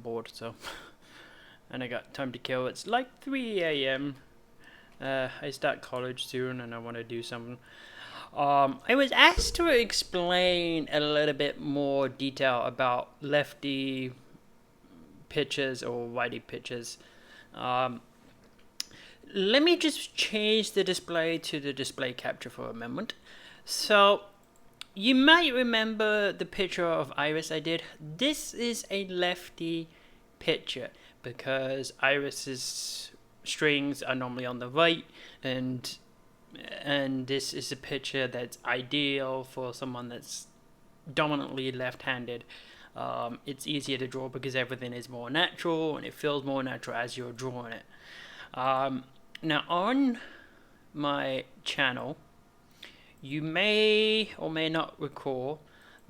bored, so and I got time to kill. It's like 3 a.m. I start college soon, and I want to do something. I was asked to explain a little bit more detail about lefty pitches or righty pitches. Um, Let me just change the display to the display capture for a moment. So, you might remember the picture of Iris I did. This is a lefty pitcher because Iris's strings are normally on the right, and this is a pitcher that's ideal for someone that's dominantly left-handed. It's easier to draw because everything is more natural and it feels more natural as you're drawing it. Now on my channel, you may or may not recall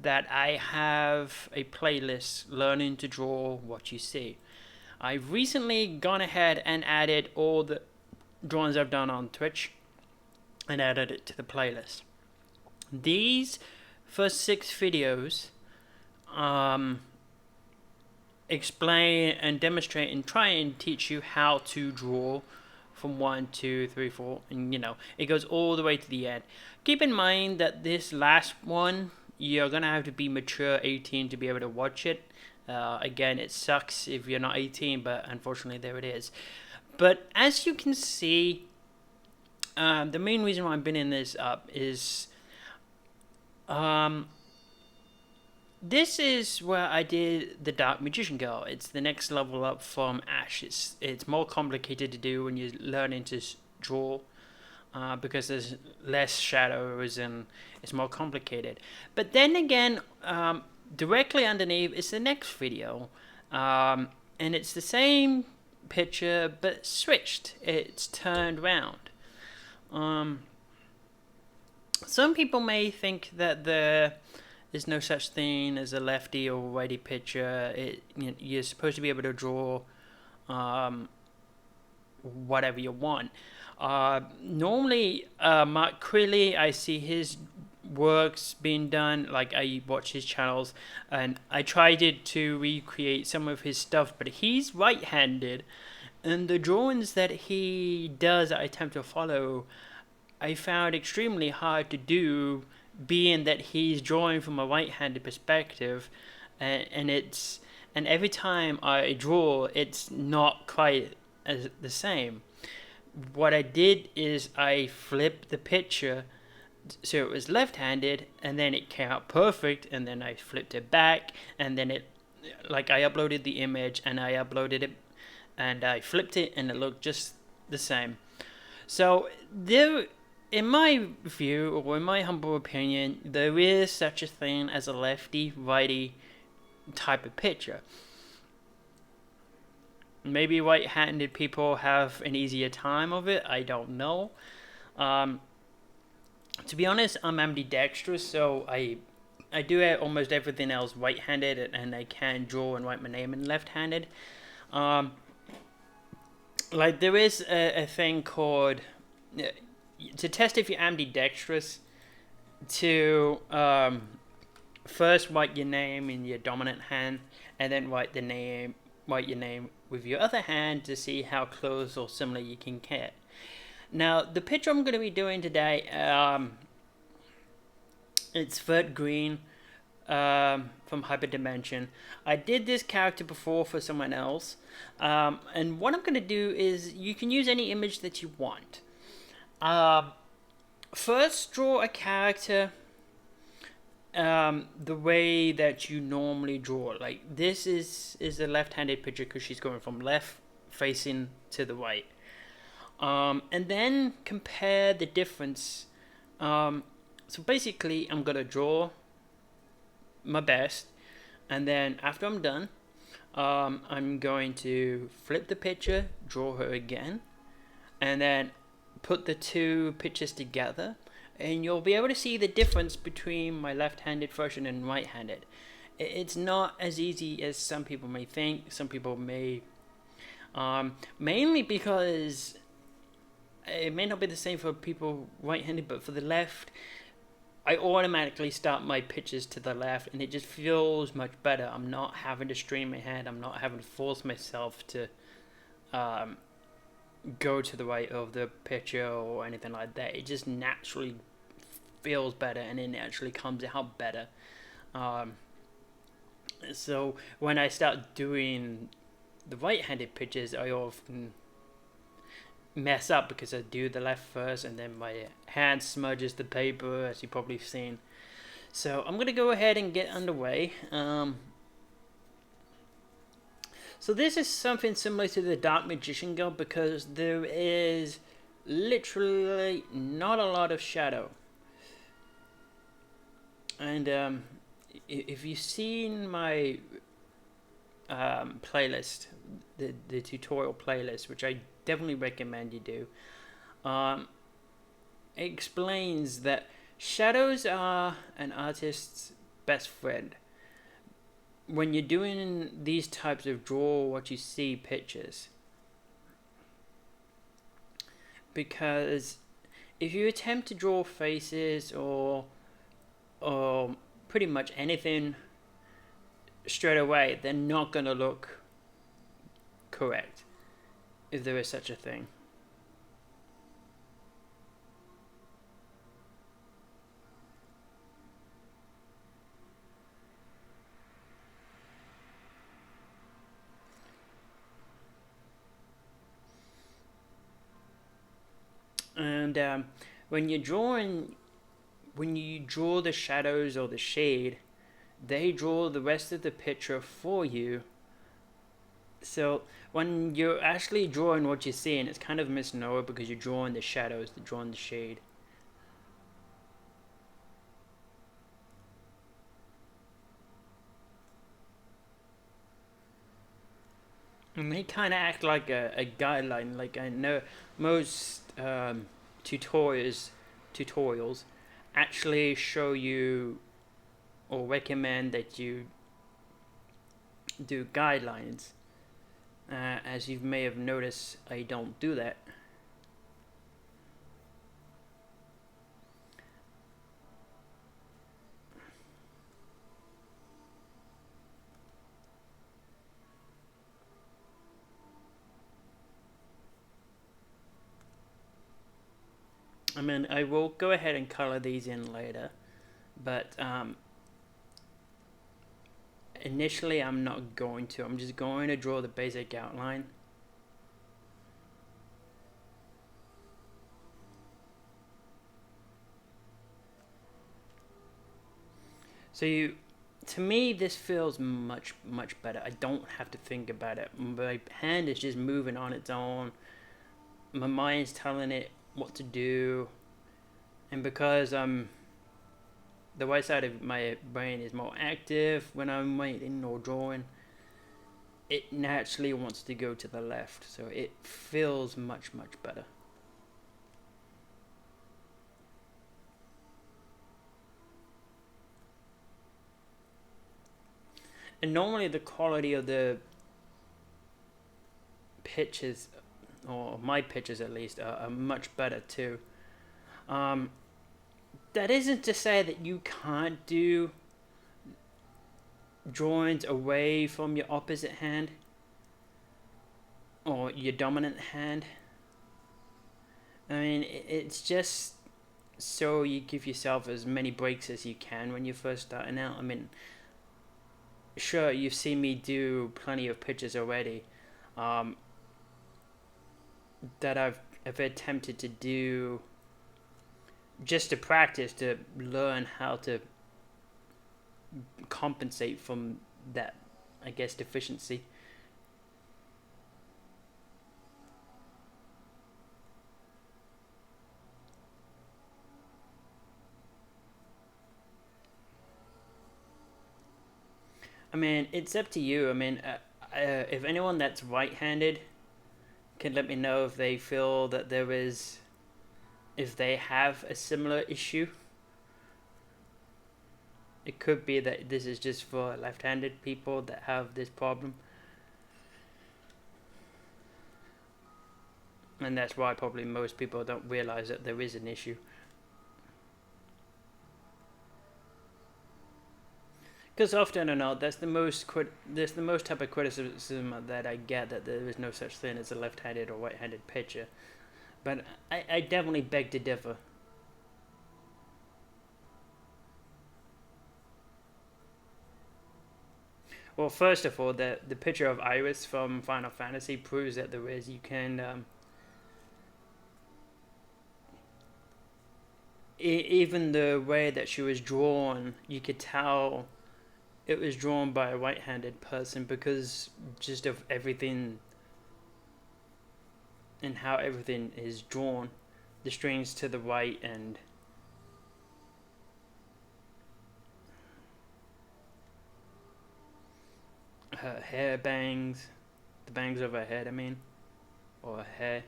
that I have a playlist, Learning to Draw What You See. I've recently gone ahead and added all the drawings I've done on Twitch and added it to the playlist. These first 6 videos explain and demonstrate and try and teach you how to draw from 1, 2, 3, 4, and it goes all the way to the end. Keep in mind that this last one, you're gonna have to be mature 18 to be able to watch it. Again, it sucks if you're not 18, but unfortunately there it is. But as you can see, the main reason why I'm bringing this up is this is where I did the Dark Magician Girl. It's the next level up from Ash. It's more complicated to do when you're learning to draw because there's less shadows and it's more complicated. But then again, directly underneath is the next video, and it's the same picture but switched. It's turned round. Some people may think that there's no such thing as a lefty or righty pitcher. You're supposed to be able to draw whatever you want. Normally, Mark Crilly, I see his works being done. Like, I watch his channels, and I tried to recreate some of his stuff, but he's right-handed, and the drawings that he does, I attempt to follow, I found extremely hard to do, being that he's drawing from a right-handed perspective, and every time I draw, it's not quite as the same. What I did is I flipped the picture so it was left-handed, and then it came out perfect, and then I flipped it back, and then I uploaded the image, and I uploaded it, and I flipped it, and it looked just the same. So there, in my view, or in my humble opinion, there is such a thing as a lefty-righty type of pitcher. Maybe right-handed people have an easier time of it, I don't know. To be honest, I'm ambidextrous, so I do almost everything else right-handed, and I can draw and write my name in left-handed. There is a thing called, to test if you're ambidextrous, to first write your name in your dominant hand, and then write your name with your other hand to see how close or similar you can get. Now, the picture I'm going to be doing today, it's Vert Green from Hyperdimension. I did this character before for someone else, and what I'm going to do is, you can use any image that you want. First, draw a character the way that you normally draw. Like, this is a left-handed picture because she's going from left facing to the right. And then compare the difference. So basically, I'm going to draw my best, and then after I'm done, I'm going to flip the picture, draw her again, and then put the two pictures together, and you'll be able to see the difference between my left-handed version and right-handed. It's not as easy as some people may think. Some people may, mainly because it may not be the same for people right-handed, but for the left, I automatically start my pictures to the left, and it just feels much better. I'm not having to strain my hand. I'm not having to force myself to um, go to the right of the picture or anything like that. It just naturally feels better, and it naturally comes out better. Um, so when I start doing the right-handed pictures, I often mess up because I do the left first, and then my hand smudges the paper, as you've probably seen. So I'm gonna go ahead and get underway. So this is something similar to the Dark Magician Girl because there is literally not a lot of shadow. And if you've seen my playlist, the tutorial playlist, which I definitely recommend you do, it explains that shadows are an artist's best friend. When you're doing these types of draw what you see pictures, because if you attempt to draw faces or pretty much anything straight away, they're not going to look correct, if there is such a thing. And when you draw the shadows or the shade, they draw the rest of the picture for you. So when you're actually drawing what you're seeing, it's kind of a misnomer because you're drawing the shadows, you're drawing the shade. And they kind of act like a guideline. Like I know most tutorials actually show you or recommend that you do guidelines. As you may have noticed, I don't do that. I mean, I will go ahead and color these in later, but initially I'm not going to. I'm just going to draw the basic outline. So to me, this feels much better. I don't have to think about it. My hand is just moving on its own. My mind's telling it what to do, and because the right side of my brain is more active when I'm writing or drawing, it naturally wants to go to the left, so it feels much better. And normally the quality of the pictures, or my pictures at least, are much better too. That isn't to say that you can't do drawings away from your opposite hand or your dominant hand. I mean, it's just so you give yourself as many breaks as you can when you're first starting out. I mean, sure, you've seen me do plenty of pictures already that I've attempted to do just to practice, to learn how to compensate from that, I guess, deficiency. I mean, it's up to you. I mean, if anyone that's right-handed can let me know if they feel that there is, if they have a similar issue. It could be that this is just for left-handed people that have this problem. And that's why probably most people don't realize that there is an issue. Because often enough, that's the most type of criticism that I get, that there is no such thing as a left-handed or right-handed pitcher. But I definitely beg to differ. Well, first of all, the picture of Iris from Final Fantasy proves that there is. You can even the way that she was drawn, you could tell it was drawn by a right-handed person because just of everything and how everything is drawn, the strings to the right and her hair bangs, the bangs of her head. I mean, or her hair.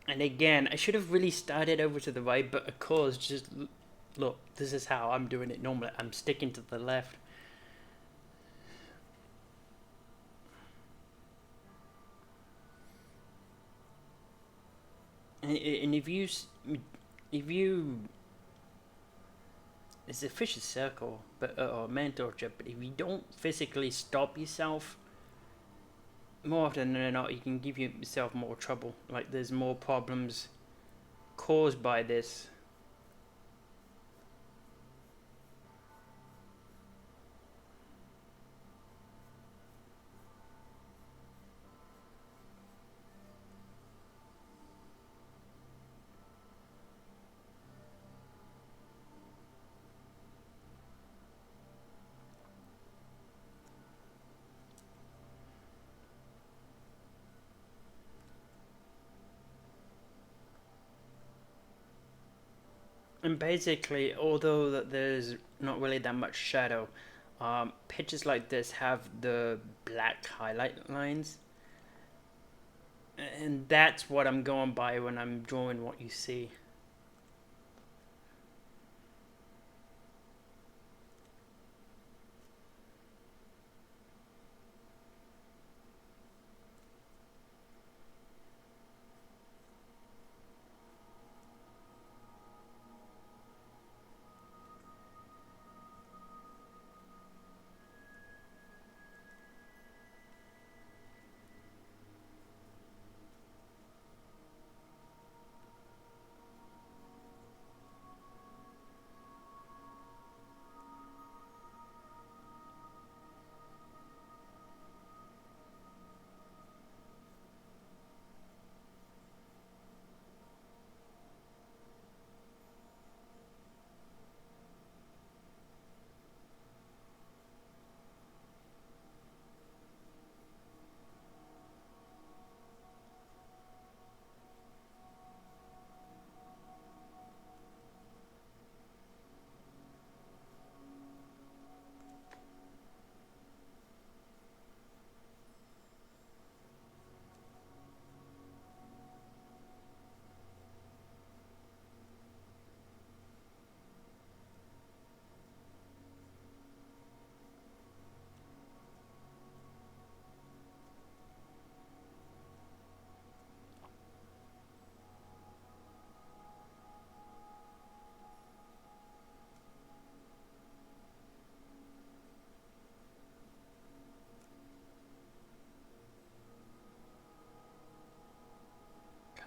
And again, I should have really started over to the right, but of course, just look, this is how I'm doing it normally. I'm sticking to the left. And if you, it's a vicious circle, but or mentorship. But if you don't physically stop yourself, more often than not, you can give yourself more trouble. Like there's more problems caused by this. And basically, although that there's not really that much shadow, pictures like this have the black highlight lines, and that's what I'm going by when I'm drawing what you see.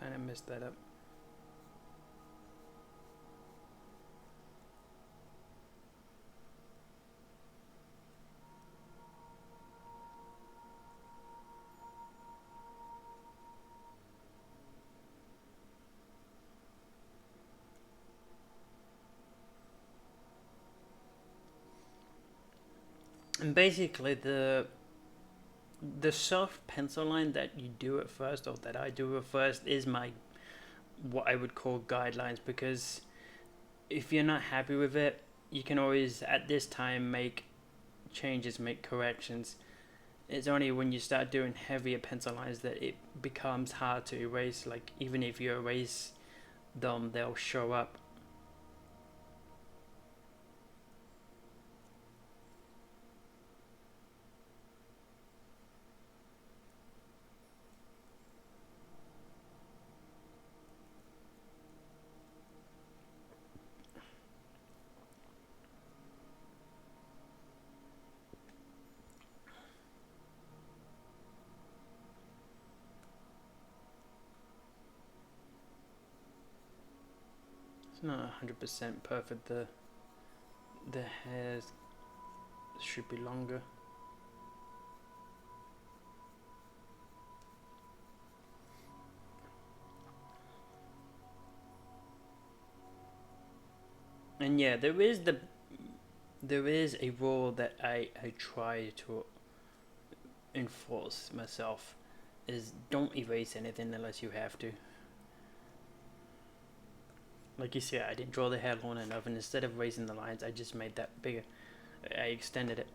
Kind of messed that up. And basically, the soft pencil line that you do at first, or that I do at first, is my what I would call guidelines, because if you're not happy with it, you can always at this time make changes, make corrections. It's only when you start doing heavier pencil lines that it becomes hard to erase. Like even if you erase them, they'll show up. not 100% perfect. The hairs should be longer. And yeah, there is a rule that I try to enforce myself, is don't erase anything unless you have to. Like you see, I didn't draw the hair long enough, and instead of raising the lines, I just made that bigger. I extended it.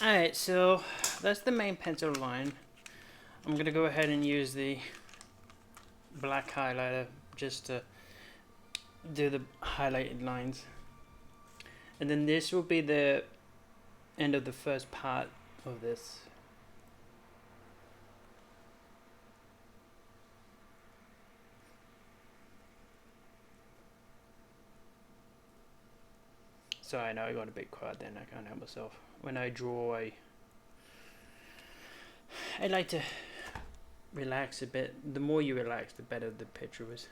Alright, so that's the main pencil line. I'm gonna go ahead and use the black highlighter just to do the highlighted lines. And then this will be the end of the first part of this. Sorry, I know I got a bit quiet then, I can't help myself. When I draw, I like to relax a bit. The more you relax, the better the picture is.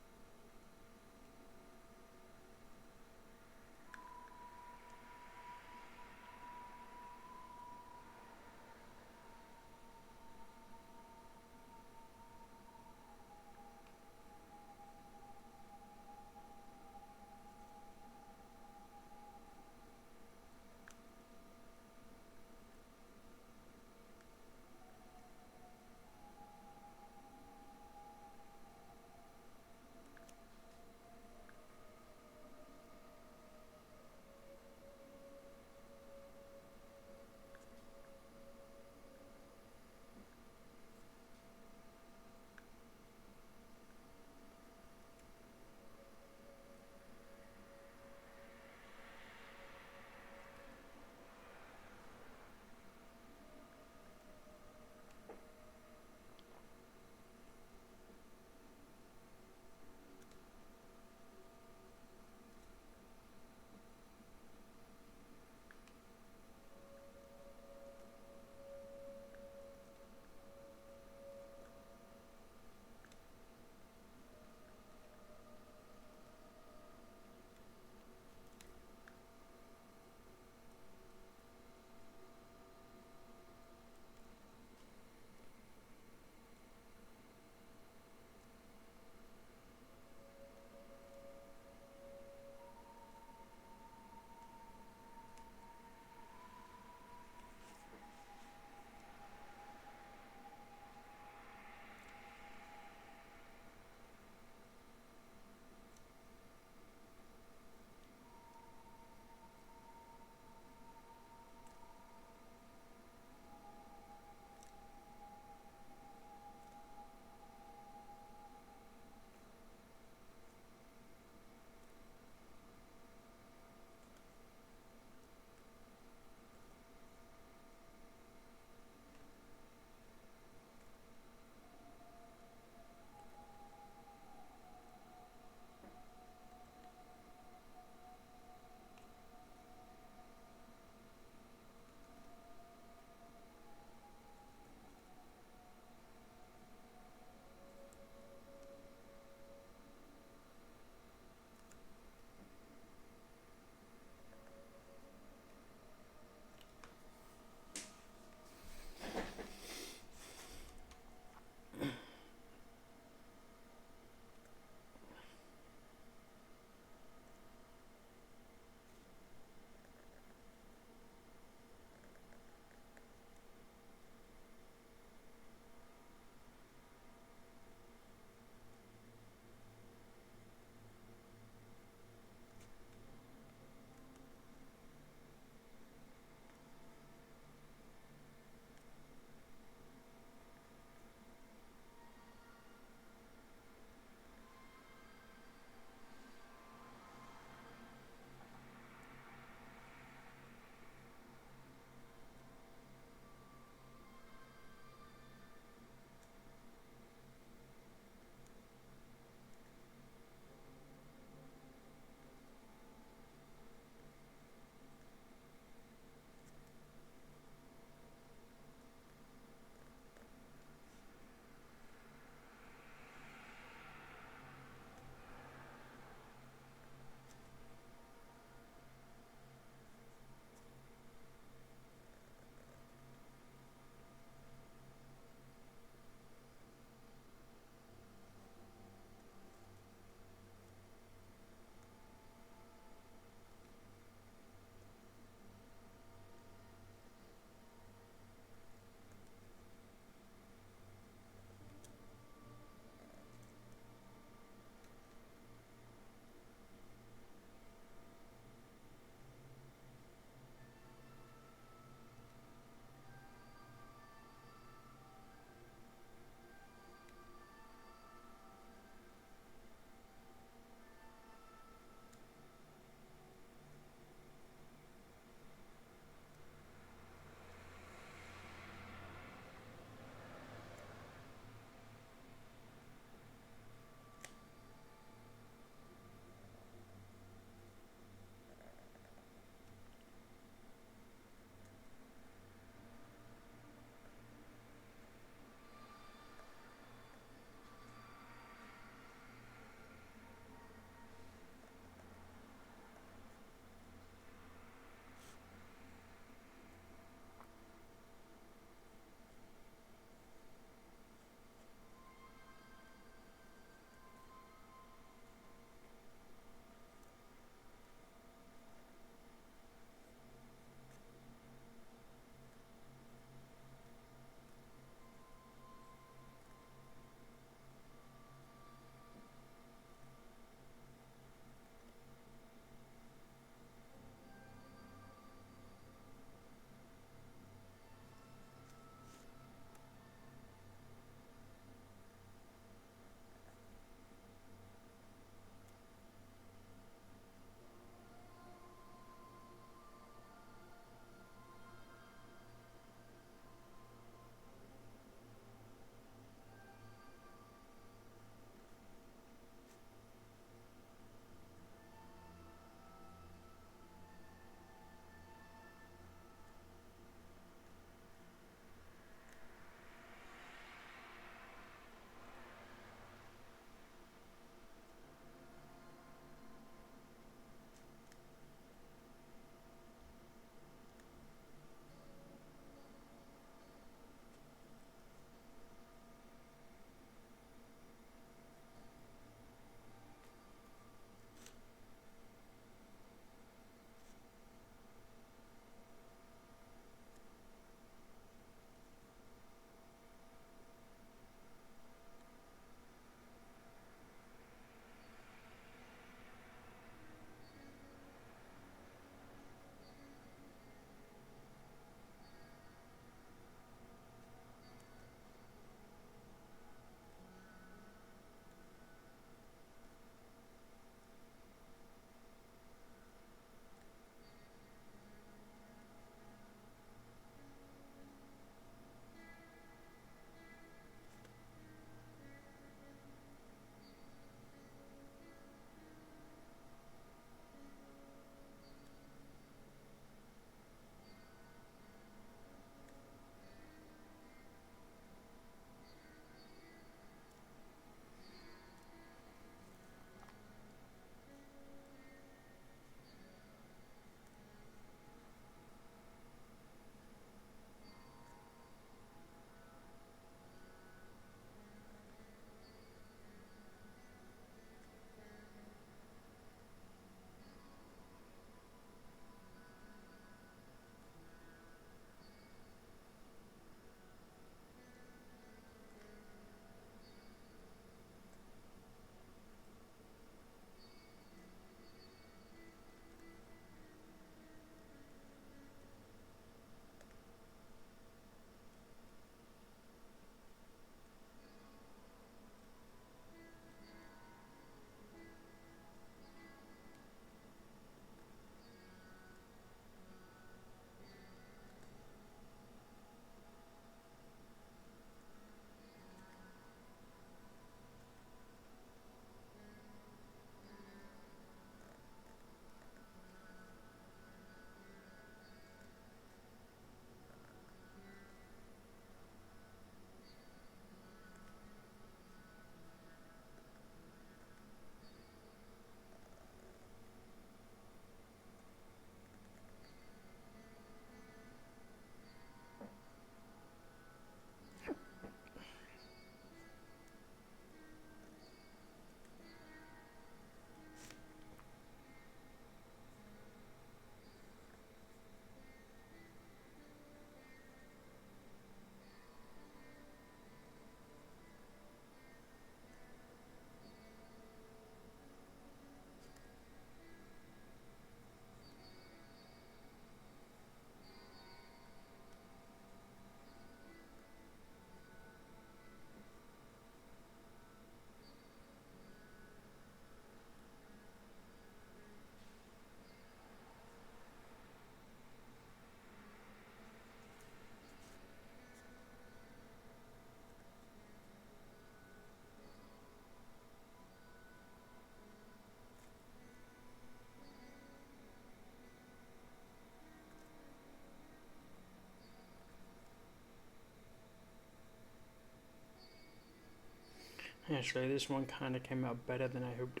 Actually, this one kind of came out better than I hoped.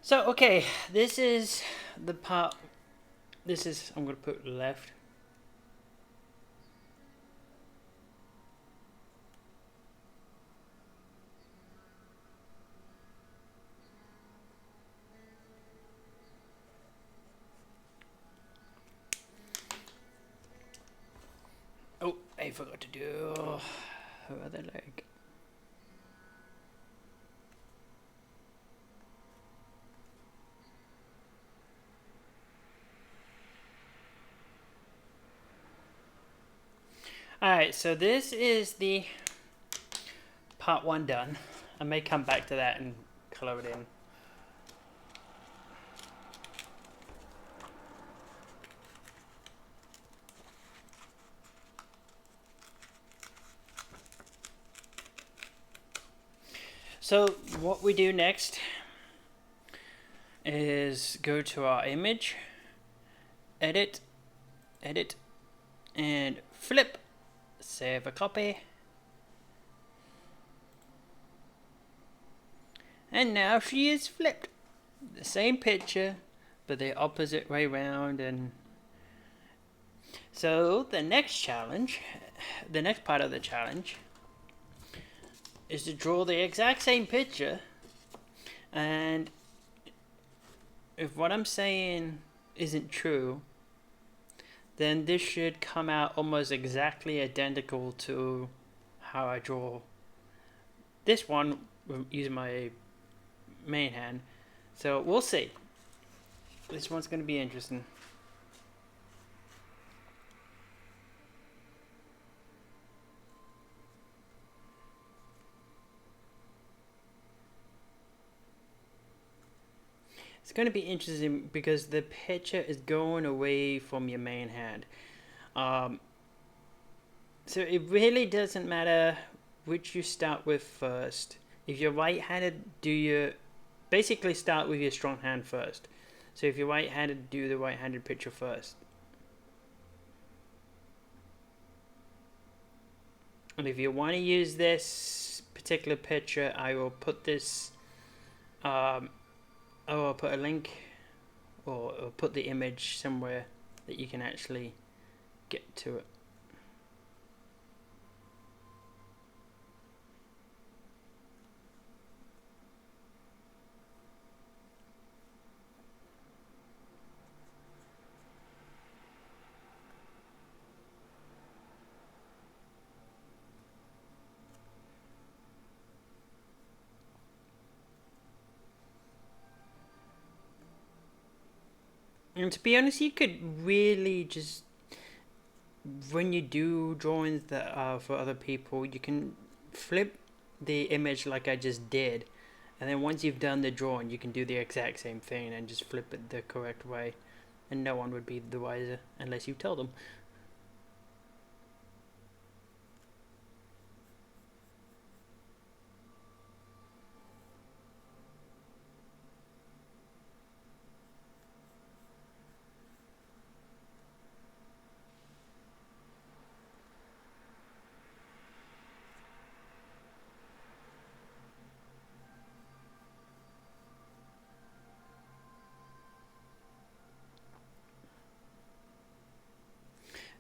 So, okay, this is the part. This is, I'm going to put left. Oh, I forgot to do the other leg. Alright, so this is the part 1 done. I may come back to that and color it in. So what we do next is go to our image, edit, and flip. Save a copy. And now she is flipped. The same picture, but the opposite way round. And so the next challenge, the next part of the challenge, is to draw the exact same picture. And if what I'm saying isn't true, then this should come out almost exactly identical to how I draw this one using my main hand. So we'll see. This one's going to be interesting. It's going to be interesting because the picture is going away from your main hand. So it really doesn't matter which you start with first. If you're right-handed, basically start with your strong hand first. So if you're right-handed, do the right-handed picture first. And if you want to use this particular picture, I will put this. I'll put a link, or put the image somewhere that you can actually get to it. And to be honest, you could really just, when you do drawings that are for other people, you can flip the image like I just did. And then once you've done the drawing, you can do the exact same thing and just flip it the correct way. And no one would be the wiser unless you tell them.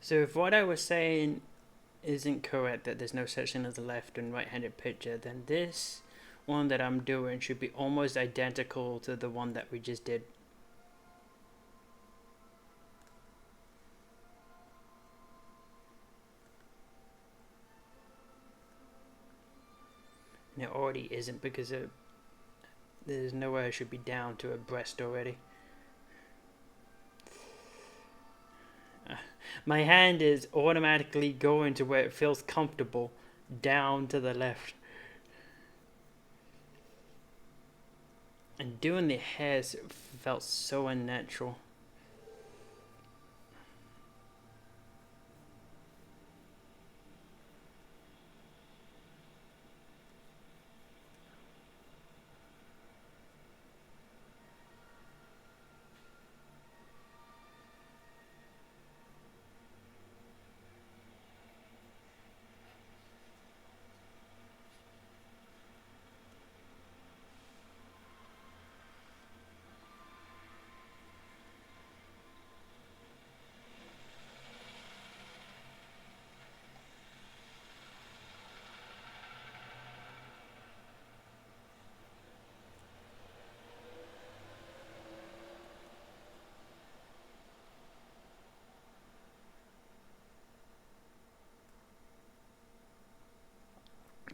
So if what I was saying isn't correct, that there's no such thing as a left and right-handed picture, then this one that I'm doing should be almost identical to the one that we just did. And it already isn't because there's nowhere it should be down to a breast already. My hand is automatically going to where it feels comfortable, down to the left. And doing the hairs felt so unnatural.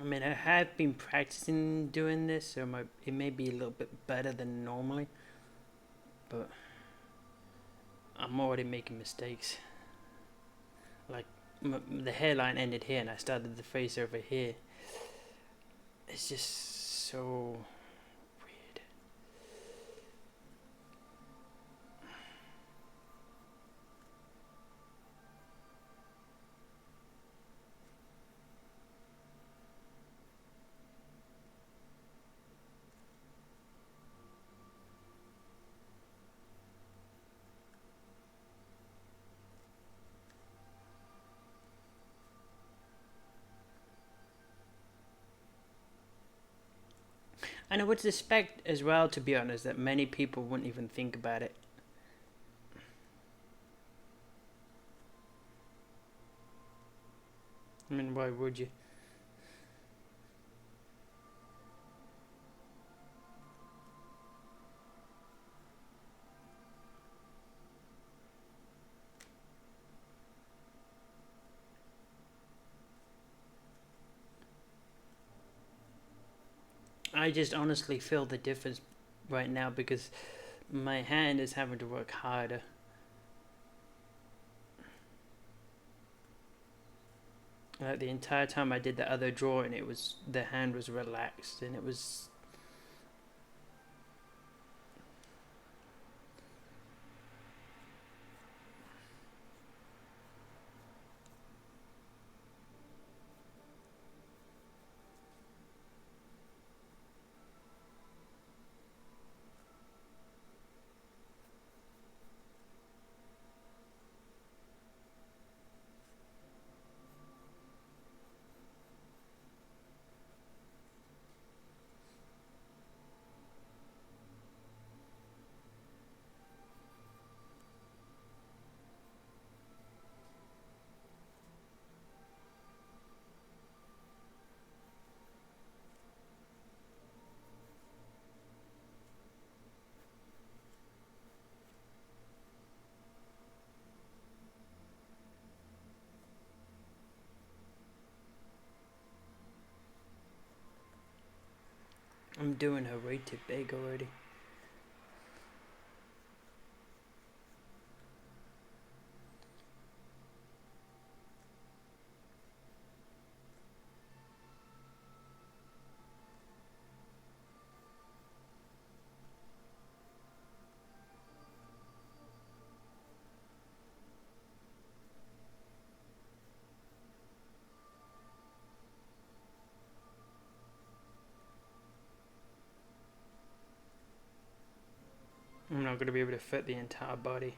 I mean, I have been practicing doing this, so it may be a little bit better than normally, but I'm already making mistakes. Like, the hairline ended here, and I started the face over here. It's just so weird. And I would suspect as well, to be honest, that many people wouldn't even think about it. I mean, why would you? I just honestly feel the difference right now because my hand is having to work harder. Like the entire time I did the other drawing, the hand was relaxed, and it was. I'm doing her way too big already. I'm not going to be able to fit the entire body.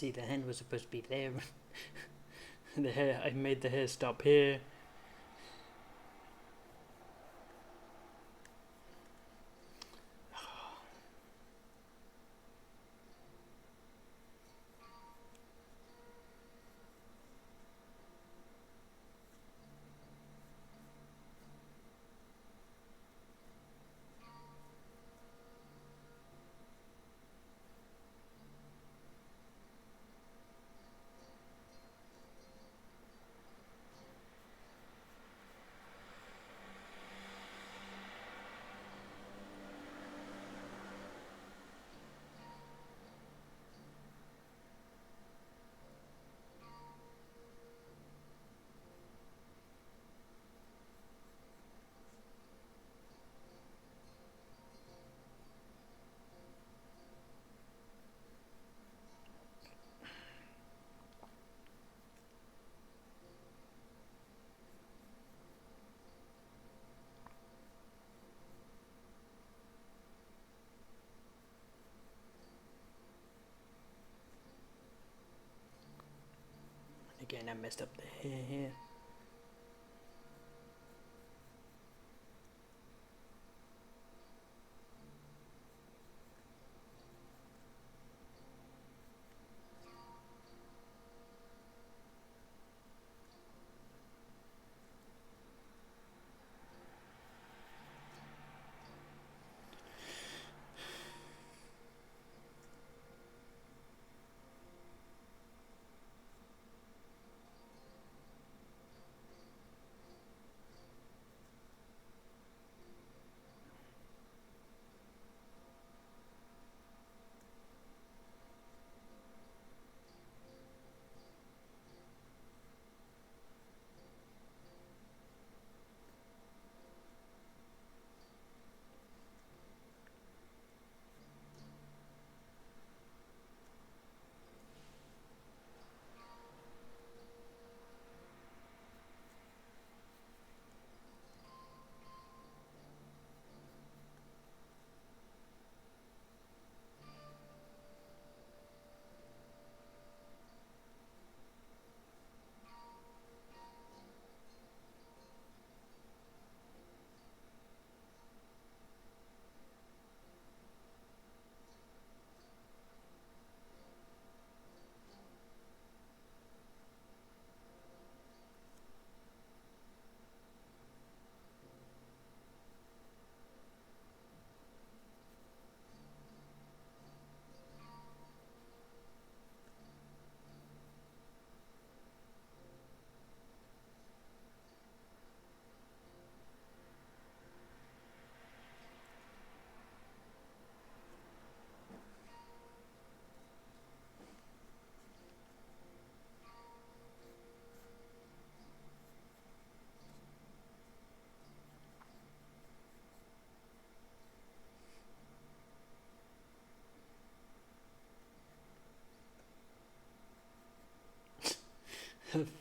See, the hand was supposed to be there. The hair, I made the hair stop here. Again, I messed up the hair here.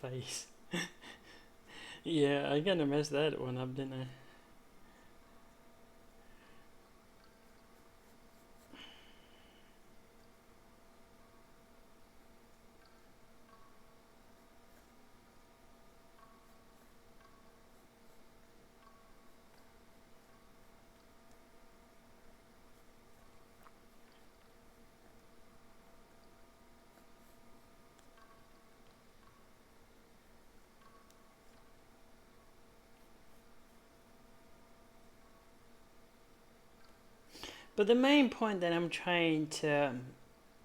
Face. Yeah, I kinda messed that one up, didn't I? But the main point that I'm trying to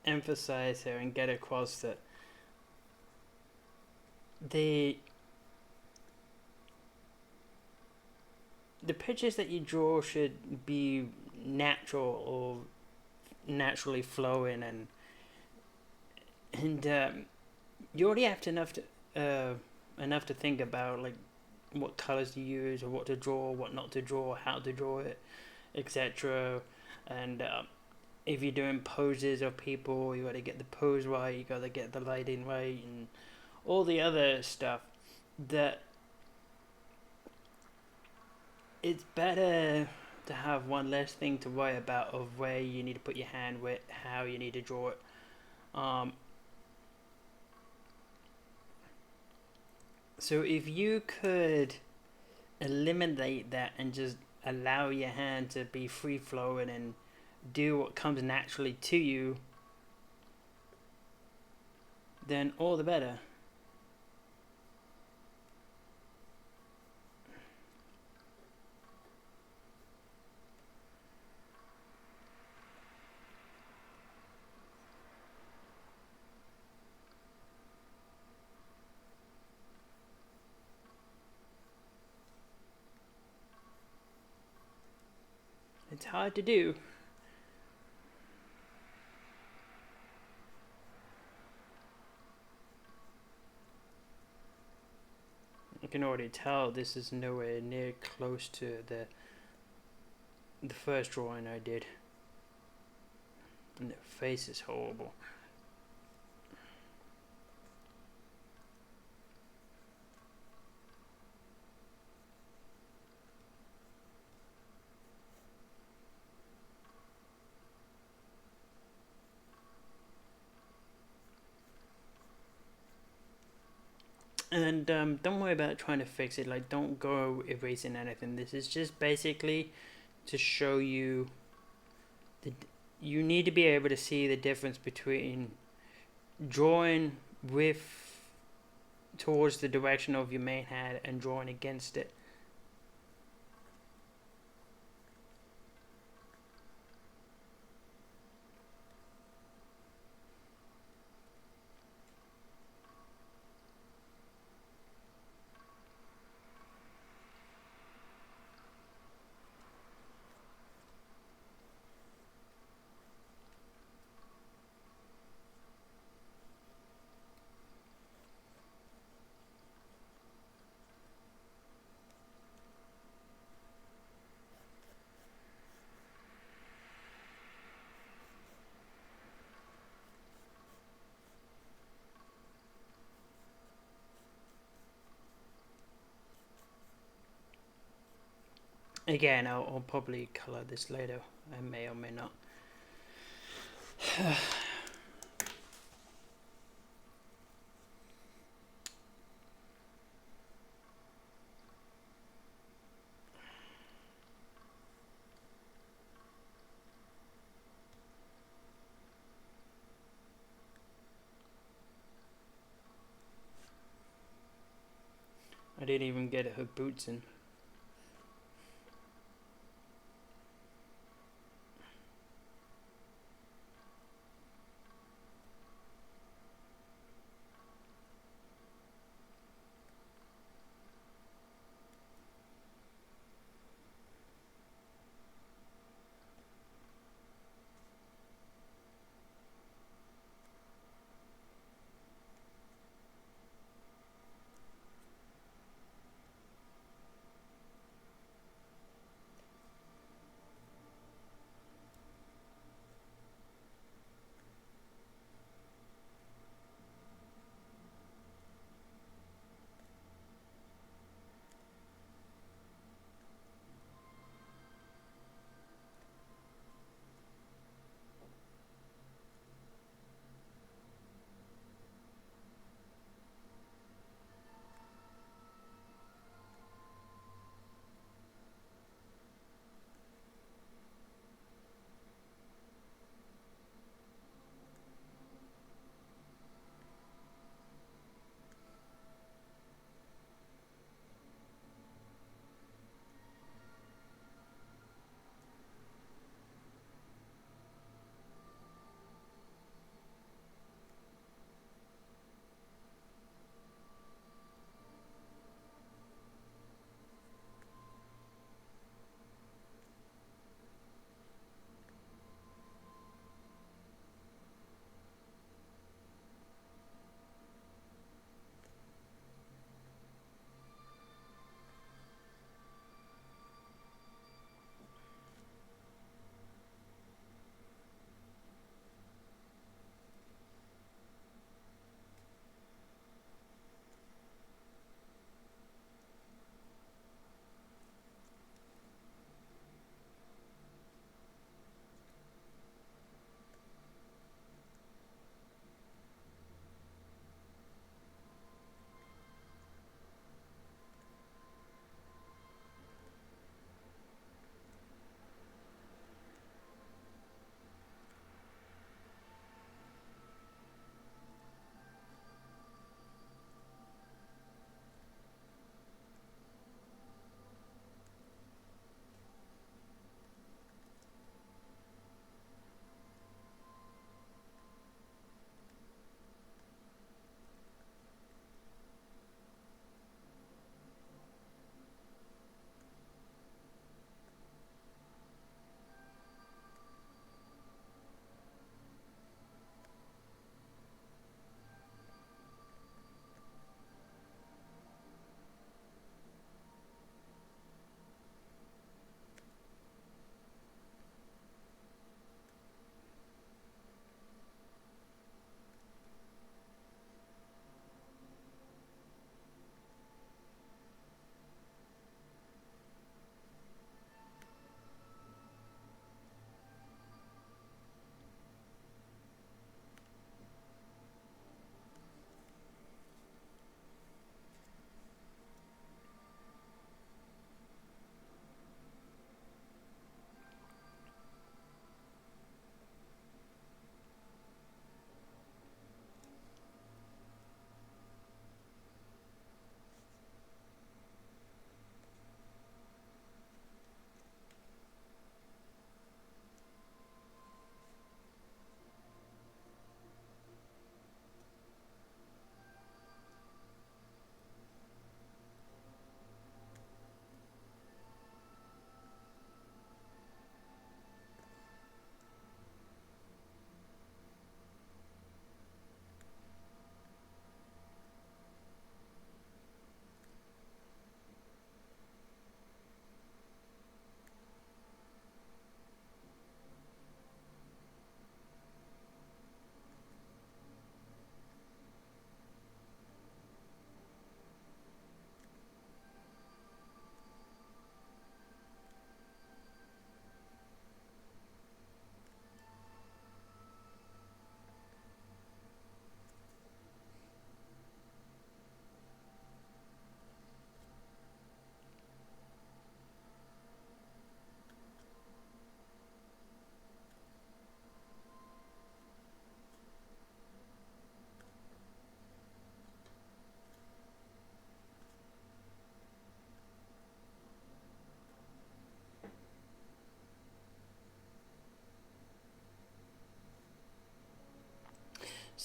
emphasize here and get across that the the pictures that you draw should be natural or naturally flowing, and you already have enough to think about, like what colors to use or what to draw, what not to draw, how to draw it, etc. And if you're doing poses of people, you got to get the pose right, you got to get the lighting right, and all the other stuff. That it's better to have one less thing to worry about of where you need to put your hand, where, how you need to draw it. Um, So if you could eliminate that and just allow your hand to be free flowing and do what comes naturally to you, then all the better. It's hard to do. I can already tell this is nowhere near close to the first drawing I did. And the face is horrible. And don't worry about trying to fix it. Like, don't go erasing anything. This is just basically to show you that you need to be able to see the difference between drawing with towards the direction of your main hand and drawing against it. Again, I'll probably color this later. I may or may not. I didn't even get her boots in.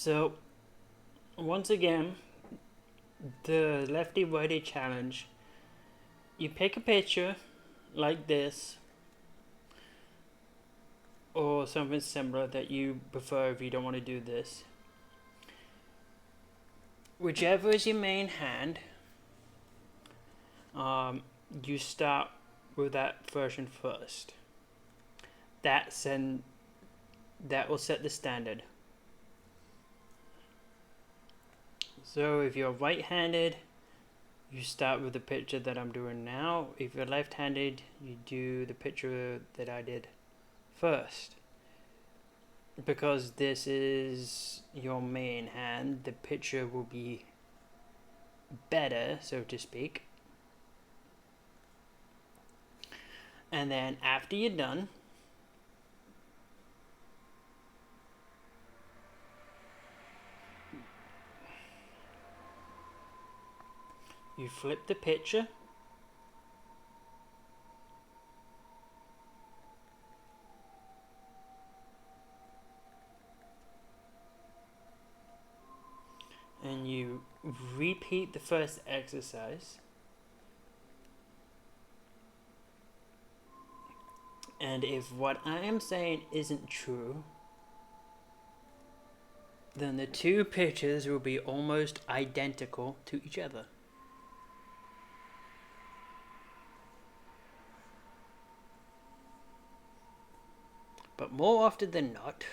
So, once again, the Lefty Righty challenge. You pick a picture like this, or something similar that you prefer if you don't want to do this. Whichever is your main hand, you start with that version first. That will set the standard. So if you're right-handed, you start with the picture that I'm doing now. If you're left-handed, you do the picture that I did first. Because this is your main hand, the picture will be better, so to speak. And then after you're done, you flip the picture, and you repeat the first exercise. And if what I am saying isn't true, then the two pictures will be almost identical to each other. But more often than not,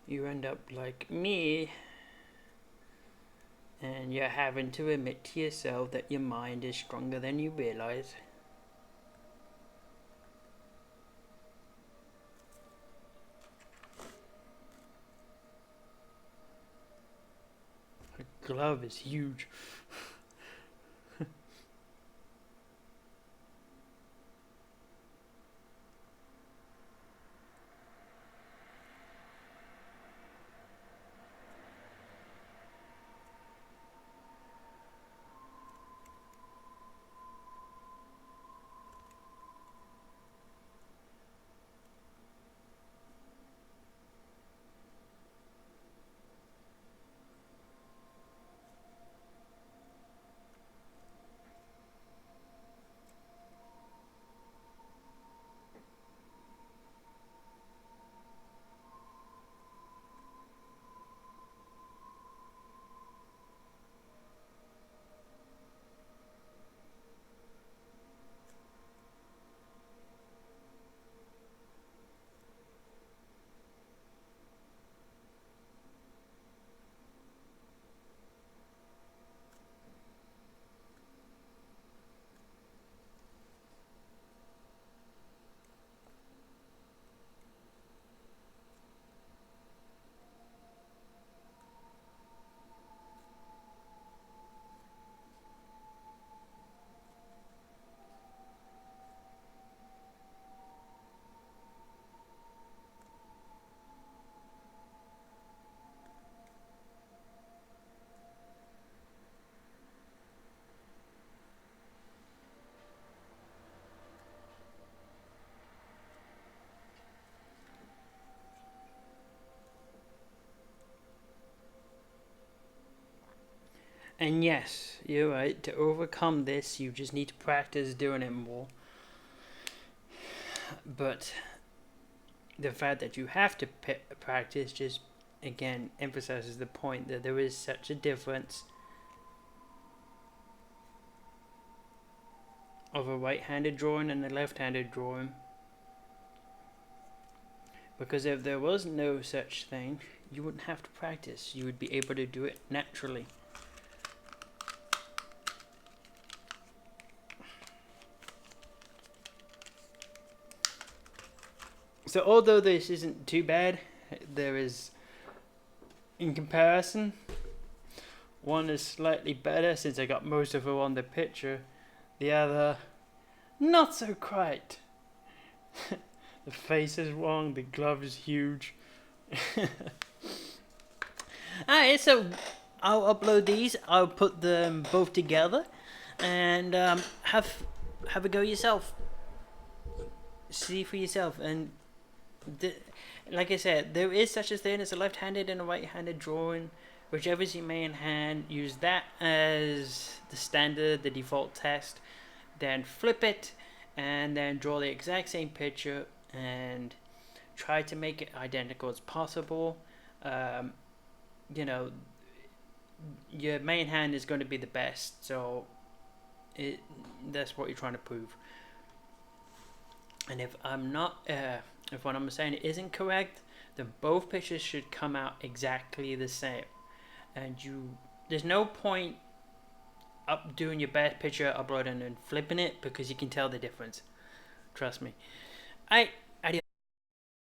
you end up like me, and you're having to admit to yourself that your mind is stronger than you realize. The glove is huge. And yes, you're right, to overcome this, you just need to practice doing it more. But the fact that you have to practice just, again, emphasizes the point that there is such a difference of a right-handed drawing and a left-handed drawing. Because if there was no such thing, you wouldn't have to practice. You would be able to do it naturally. So although this isn't too bad, there is, in comparison, one is slightly better since I got most of her on the picture. The other, not so quite. The face is wrong, the glove is huge. Alright, so I'll upload these. I'll put them both together. and have a go yourself. See for yourself, and like I said, there is such a thing as a left-handed and a right-handed drawing. Whichever's your main hand, use that as the standard, the default test. Then flip it, and then draw the exact same picture, and try to make it identical as possible. You know, your main hand is going to be the best, so that's what you're trying to prove. And if I'm not, if what I'm saying isn't correct, then both pictures should come out exactly the same. And there's no point up doing your best picture, uploading and flipping it, because you can tell the difference. Trust me.